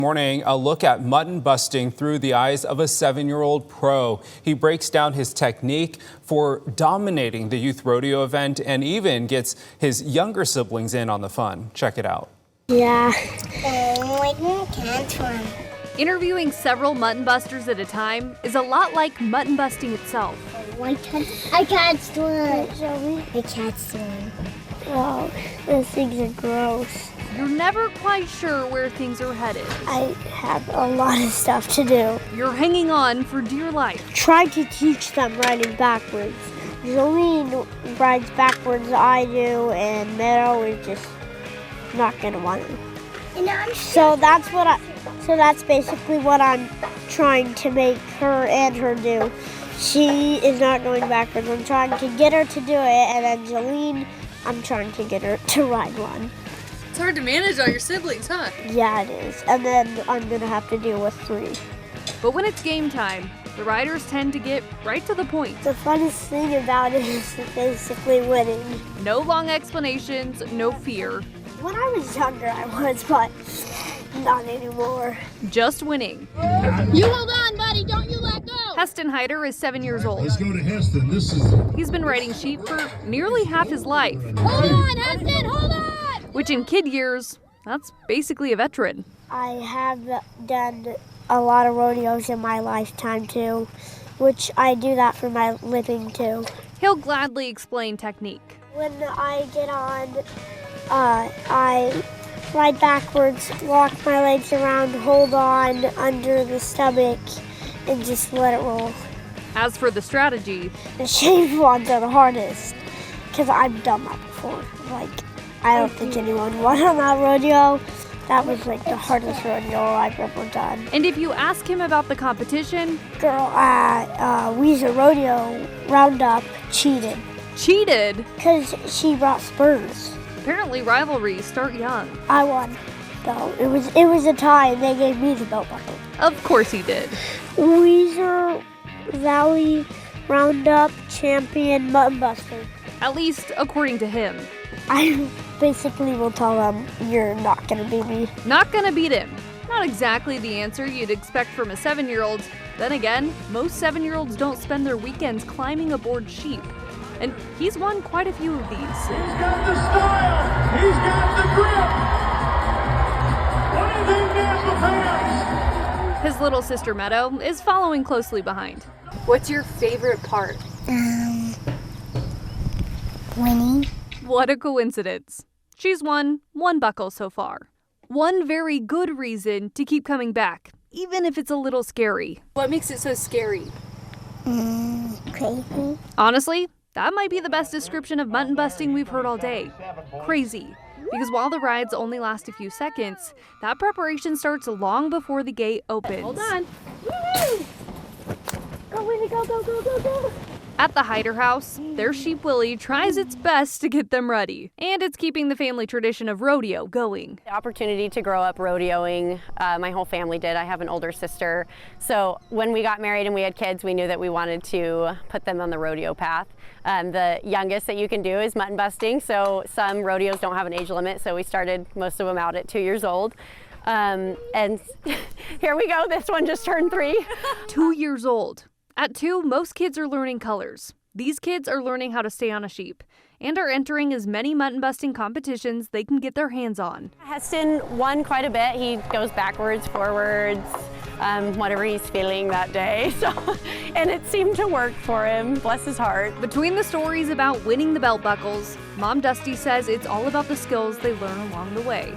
Morning, a look at mutton busting through the eyes of a 7-year-old pro. He breaks down his technique for dominating the youth rodeo event and even gets his younger siblings in on the fun. Check it out. Yeah. Interviewing several mutton busters at a time is a lot like mutton busting itself. I can't swim. I can't swim. Oh, those things are gross. You're never quite sure where things are headed. I have a lot of stuff to do. You're hanging on for dear life. Try to teach them riding backwards. Jolene rides backwards, I do, and Meadow is just not gonna want to. So that's basically what I'm trying to make her and her do. She is not going backwards. I'm trying to get her to do it, and then Jolene, I'm trying to get her to ride one. It's hard to manage all your siblings, huh? Yeah, it is. And then I'm gonna have to deal with 3. But when it's game time, the riders tend to get right to the point. The funnest thing about it is basically winning. No long explanations, no fear. When I was younger, I was, but not anymore. Just winning. You hold on, buddy. Don't you let go. Heston Hyder is 7 years old. Let's go to Heston. He's been riding sheep for nearly half his life. Hold on, Heston. Hold on. Which in kid years, that's basically a veteran. I have done a lot of rodeos in my lifetime too, which I do that for my living too. He'll gladly explain technique. When I get on, I ride backwards, walk my legs around, hold on under the stomach, and just let it roll. As for the strategy, The shave ones are the hardest, because I've done that before. I don't think anyone won on that rodeo. That was the hardest rodeo I've ever done. and if you ask him about the competition, Girl at Weezer Rodeo Roundup cheated cheated. because she brought spurs. Apparently rivalries start young. I won, though. It was a tie, and they gave me the belt buckle. Of course he did. Weezer Valley Roundup champion mutton buster. At least according to him. I basically will tell them, you're not gonna beat me. Not gonna beat him. Not exactly the answer you'd expect from a 7-year-old. Then again, most 7-year-olds don't spend their weekends climbing aboard sheep. And he's won quite a few of these. He's got the style. He's got the grip. What do you think, national fans? His little sister Meadow is following closely behind. What's your favorite part? Winning. What a coincidence. She's won 1 buckle so far. One very good reason to keep coming back, even if it's a little scary. What makes it so scary? Crazy. Honestly, that might be the best description of mutton busting we've heard all day. Crazy. Because while the rides only last a few seconds, that preparation starts long before the gate opens. Hold on. Woo! Go, Winnie, go, go, go, go, go. At the Hyder house, their sheep Willie tries its best to get them ready. And it's keeping the family tradition of rodeo going. The opportunity to grow up rodeoing, my whole family did. I have an older sister. So when we got married and we had kids, we knew that we wanted to put them on the rodeo path. The youngest that you can do is mutton busting. So some rodeos don't have an age limit. So we started most of them out at 2 years old. And here we go. This one just turned 3. 2 years old. At 2, most kids are learning colors. These kids are learning how to stay on a sheep and are entering as many mutton busting competitions they can get their hands on. Heston won quite a bit. He goes backwards, forwards, whatever he's feeling that day. So, and it seemed to work for him, bless his heart. Between the stories about winning the belt buckles, Mom Dusty says it's all about the skills they learn along the way.